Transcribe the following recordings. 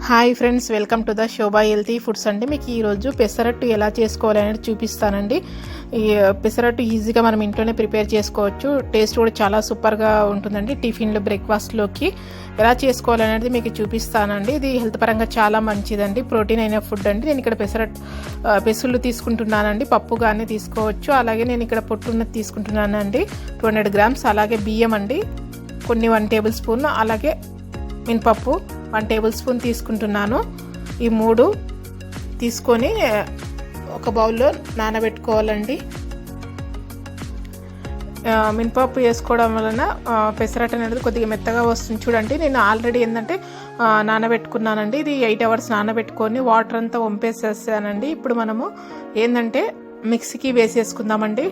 Hi friends, welcome to the Shobha healthy foods అండి. మీకు ఈరోజు పెసరట్టు ఎలా చేసుకోవాలి అనేది చూపిస్తానండి. ఈ పెసరట్టు ఈజీగా మనం ఇంట్లోనే ప్రిపేర్ చేసుకోవచ్చు. టేస్ట్ కూడా చాలా సూపర్గా ఉంటుందండి. టిఫిన్లు, బ్రేక్ఫాస్ట్లోకి ఎలా చేసుకోవాలనేది మీకు చూపిస్తానండి. ఇది హెల్త్ పరంగా చాలా మంచిదండి. ప్రోటీన్ అయిన ఫుడ్ అండి. నేను ఇక్కడ పెసులు తీసుకుంటున్నానండి. పప్పు కానీ తీసుకోవచ్చు. అలాగే నేను ఇక్కడ పొట్టున్నది తీసుకుంటున్నానండి, 200 grams. అలాగే బియ్యం అండి కొన్ని 1 టేబుల్ స్పూన్. అలాగే మినపప్పు 1 టేబుల్ స్పూన్ తీసుకుంటున్నాను. ఈ 3 తీసుకొని ఒక బౌల్లో నానబెట్టుకోవాలండి. మినపప్పు వేసుకోవడం వలన పెసరట్టు అనేది కొద్దిగా మెత్తగా వస్తుంది. చూడండి, నేను ఆల్రెడీ ఏంటంటే నానబెట్టుకున్నానండి. ఇది 8 hours నానబెట్టుకొని వాటర్ అంతా వంపేసేసానండి. ఇప్పుడు మనము ఏంటంటే మిక్సీకి వేసేసుకుందామండి.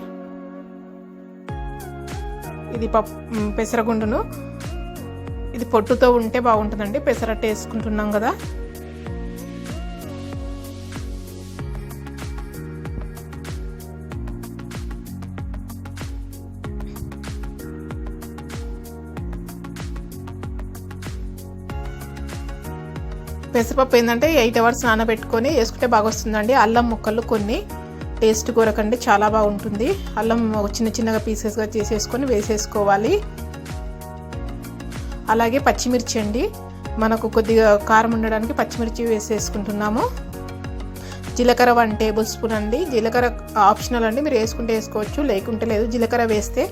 ఇది పెసరగుండును, ఇది పొట్టుతో ఉంటే బాగుంటుందండి. పెసరట్టు వేసుకుంటున్నాం కదా. పెసరపప్పు ఏంటంటే 8 hours నానబెట్టుకొని వేసుకుంటే బాగా వస్తుందండి. అల్లం ముక్కలు కొన్ని టేస్ట్ కొరకండి చాలా బాగుంటుంది. అల్లం చిన్న చిన్నగా పీసెస్గా చేసేసుకొని వేసేసుకోవాలి. అలాగే పచ్చిమిర్చి అండి, మనకు కొద్దిగా కారం ఉండడానికి పచ్చిమిర్చి వేసేసుకుంటున్నాము. జీలకర్ర 1 టేబుల్ స్పూన్ అండి. జీలకర్ర ఆప్షనల్ అండి, మీరు వేసుకుంటే వేసుకోవచ్చు, లేకుంటే లేదు. జీలకర్ర వేస్తే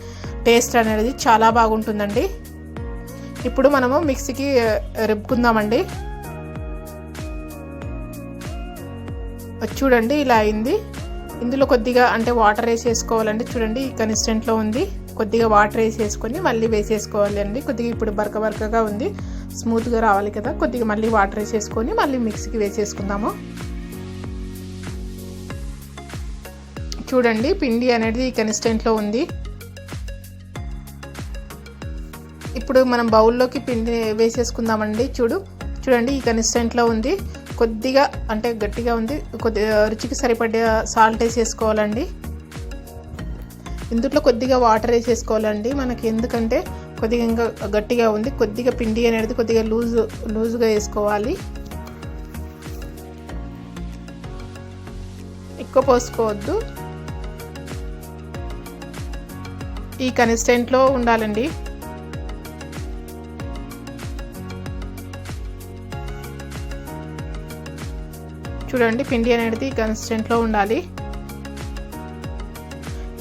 టేస్ట్ అనేది చాలా బాగుంటుందండి. ఇప్పుడు మనము మిక్సీకి రుబ్బుకుందామండి. చూడండి, ఇలా అయింది. ఇందులో కొద్దిగా అంటే వాటర్ వేసేసుకోవాలండి. చూడండి, ఈ కన్సిస్టెంట్లో ఉంది. కొద్దిగా వాటర్ వేసేసుకొని మళ్ళీ వేసేసుకోవాలి అండి. కొద్దిగా ఇప్పుడు బరకగా ఉంది, స్మూత్గా రావాలి కదా. కొద్దిగా మళ్ళీ వాటర్ వేసేసుకొని మళ్ళీ మిక్సీకి వేసేసుకుందాము. చూడండి, పిండి అనేది ఈ కన్సిస్టెంట్లో ఉంది. ఇప్పుడు మనం బౌల్లోకి పిండి వేసేసుకుందామండి. చూడండి, ఈ కన్సిస్టెంట్లో ఉంది. కొద్దిగా అంటే గట్టిగా ఉంది. కొద్దిగా రుచికి సరిపడే సాల్ట్ వేసేసుకోవాలండి. ఇందులో కొద్దిగా వాటర్ వేసేసుకోవాలండి మనకి, ఎందుకంటే కొద్దిగా ఇంకా గట్టిగా ఉంది. కొద్దిగా పిండి అనేది కొద్దిగా లూజ్గా వేసుకోవాలి, ఎక్కువ పోసుకోవద్దు. ఈ కన్సిస్టెంట్లో ఉండాలండి. చూడండి, పిండి అనేది కన్సిస్టెంట్లో ఉండాలి.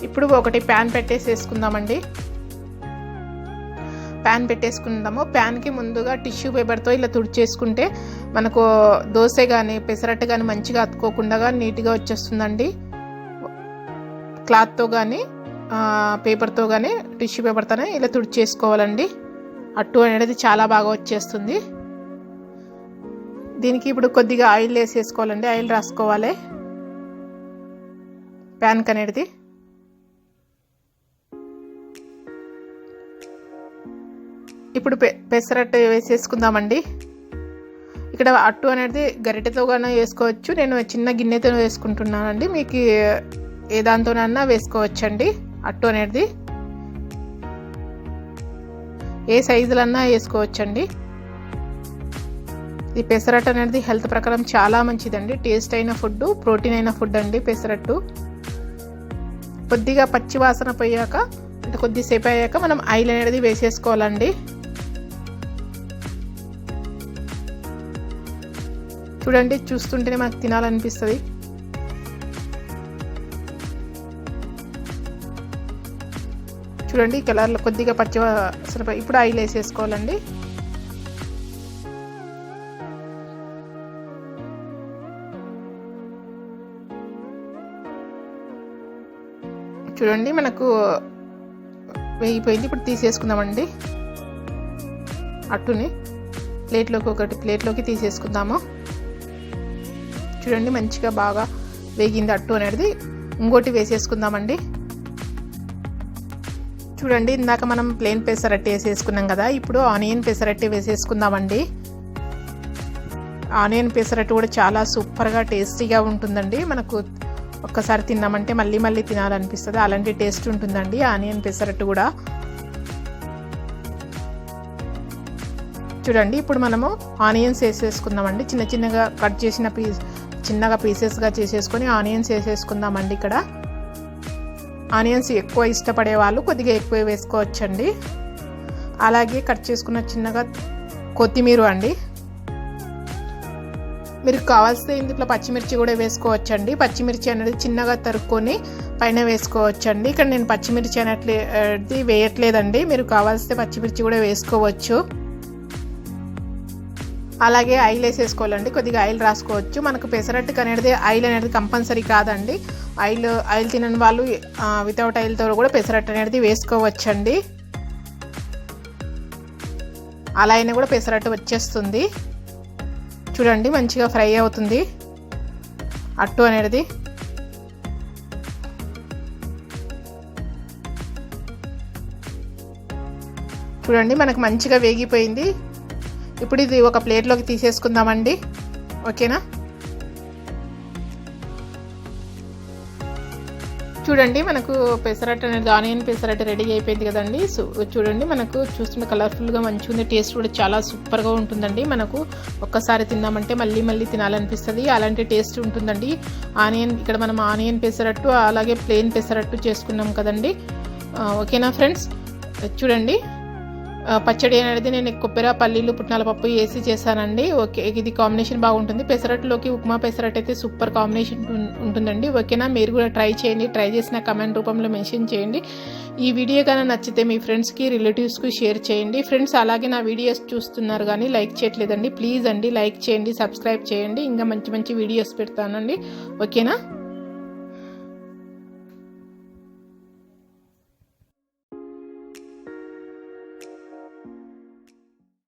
ఇప్పుడు ఒకటి ప్యాన్ పెట్టేసేసుకుందామండి. ప్యాన్ పెట్టేసుకుందాము. ప్యాన్కి ముందుగా టిష్యూ పేపర్తో ఇలా తుడిచేసుకుంటే మనకు దోశ కానీ పెసరట్టు కానీ మంచిగా అతుక్కోకుండా నీట్గా వచ్చేస్తుందండి. క్లాత్తో కానీ పేపర్తో కానీ టిష్యూ పేపర్తోనే ఇలా తుడిచేసుకోవాలండి. అట్టు అనేది చాలా బాగా వచ్చేస్తుంది. దీనికి ఇప్పుడు కొద్దిగా ఆయిల్ వేసేసుకోవాలండి. ఆయిల్ రాసుకోవాలి ప్యాన్కి అనేది. ఇప్పుడు పెసరట్టు వేసేసుకుందామండి. ఇక్కడ అట్టు అనేది గరిటెతో కానీ వేసుకోవచ్చు. నేను చిన్న గిన్నెతో వేసుకుంటున్నానండి. మీకు ఏ దాంతోనన్నా వేసుకోవచ్చండి. అట్టు అనేది ఏ సైజులన్నా వేసుకోవచ్చండి. ఈ పెసరట్టు అనేది హెల్త్ ప్రకారం చాలా మంచిదండి. టేస్ట్ అయిన ఫుడ్, ప్రోటీన్ అయిన ఫుడ్ అండి పెసరట్టు. కొద్దిగా పచ్చి వాసన పోయాక అంటే కొద్దిసేపు అయ్యాక మనం ఆయిల్ అనేది వేసేసుకోవాలండి. చూడండి, చూస్తుంటేనే మనకు తినాలనిపిస్తుంది. చూడండి, కలర్లో కొద్దిగా పచ్చి వాసన. ఇప్పుడు ఆయిల్ వేసేసుకోవాలండి. చూడండి, మనకు వేగిపోయింది. ఇప్పుడు తీసేసుకుందామండి అట్టుని. ప్లేట్లోకి తీసేసుకుందాము. చూడండి, మంచిగా బాగా వేగింది అట్టు అనేది. ఇంకోటి వేసేసుకుందామండి. చూడండి, ఇందాక మనం ప్లెయిన్ పెసరట్టు వేసేసుకున్నాం కదా. ఇప్పుడు ఆనియన్ పెసరట్టు వేసేసుకుందామండి. ఆనియన్ పెసరట్టు కూడా చాలా సూపర్గా టేస్టీగా ఉంటుందండి. మనకు ఒక్కసారి తిన్నామంటే మళ్ళీ తినాలనిపిస్తుంది. అలాంటి టేస్ట్ ఉంటుందండి ఆనియన్ పెసరట్టు కూడా. చూడండి ఇప్పుడు మనము ఆనియన్స్ వేసేసుకుందామండి. చిన్నగా కట్ చేసిన చిన్నగా పీసెస్గా చేసేసుకొని ఆనియన్స్ వేసేసుకుందామండి. ఇక్కడ ఆనియన్స్ ఎక్కువ ఇష్టపడే వాళ్ళు కొద్దిగా ఎక్కువ వేసుకోవచ్చండి. అలాగే కట్ చేసుకున్న చిన్నగా కొత్తిమీర అండి. మీరు కావాల్సిన ఇందులో పచ్చిమిర్చి కూడా వేసుకోవచ్చండి. పచ్చిమిర్చి అనేది చిన్నగా తరుక్కొని పైన వేసుకోవచ్చండి. ఇక్కడ నేను పచ్చిమిర్చి అనేది వేయట్లేదండి. మీరు కావాల్సిన పచ్చిమిర్చి కూడా వేసుకోవచ్చు. అలాగే ఆయిల్ వేసేసుకోవాలండి. కొద్దిగా ఆయిల్ రాసుకోవచ్చు. మనకు పెసరట్టుకు అనేది ఆయిల్ అనేది కంపల్సరీ కాదండి. ఆయిల్ తినని వాళ్ళు వితౌట్ ఆయిల్తో కూడా పెసరట్టు అనేది వేసుకోవచ్చండి. అలా అయినా కూడా పెసరట్టు వచ్చేస్తుంది. చూడండి మంచిగా ఫ్రై అవుతుంది అట్టు అనేది. చూడండి మనకు మంచిగా వేగిపోయింది. ఇప్పుడు ఇది ఒక ప్లేట్లోకి తీసేసుకుందామండి. ఓకేనా. చూడండి మనకు పెసరట్టు అనేది ఆనియన్ పెసరట్టు రెడీ అయిపోయింది కదండి. సో చూడండి మనకు చూస్తున్న కలర్ఫుల్గా మంచిగా ఉంది. టేస్ట్ కూడా చాలా సూపర్గా ఉంటుందండి. మనకు ఒక్కసారి తిన్నామంటే మళ్ళీ తినాలనిపిస్తుంది. అలాంటి టేస్ట్ ఉంటుందండి. ఇక్కడ మనం ఆనియన్ పెసరట్టు అలాగే ప్లెయిన్ పెసరట్టు చేసుకున్నాం కదండి. ఓకేనా ఫ్రెండ్స్. చూడండి పచ్చడి అనేది నేను కొబ్బరి, పల్లీలు, పుట్నాల పప్పు వేసి చేశానండి. ఓకే, ఇది కాంబినేషన్ బాగుంటుంది. పెసరట్టులోకి ఉప్మా పెసరట్టు అయితే సూపర్ కాంబినేషన్ ఉంటుందండి. ఓకేనా, మీరు కూడా ట్రై చేయండి. ట్రై చేసిన కమెంట్ రూపంలో మెన్షన్ చేయండి. ఈ వీడియో కానీ నచ్చితే మీ ఫ్రెండ్స్కి, రిలేటివ్స్కి షేర్ చేయండి. ఫ్రెండ్స్ అలాగే నా వీడియోస్ చూస్తున్నారు కానీ లైక్ చేయట్లేదండి. ప్లీజ్ అండి లైక్ చేయండి, సబ్స్క్రైబ్ చేయండి. ఇంకా మంచి వీడియోస్ పెడతానండి. ఓకేనా.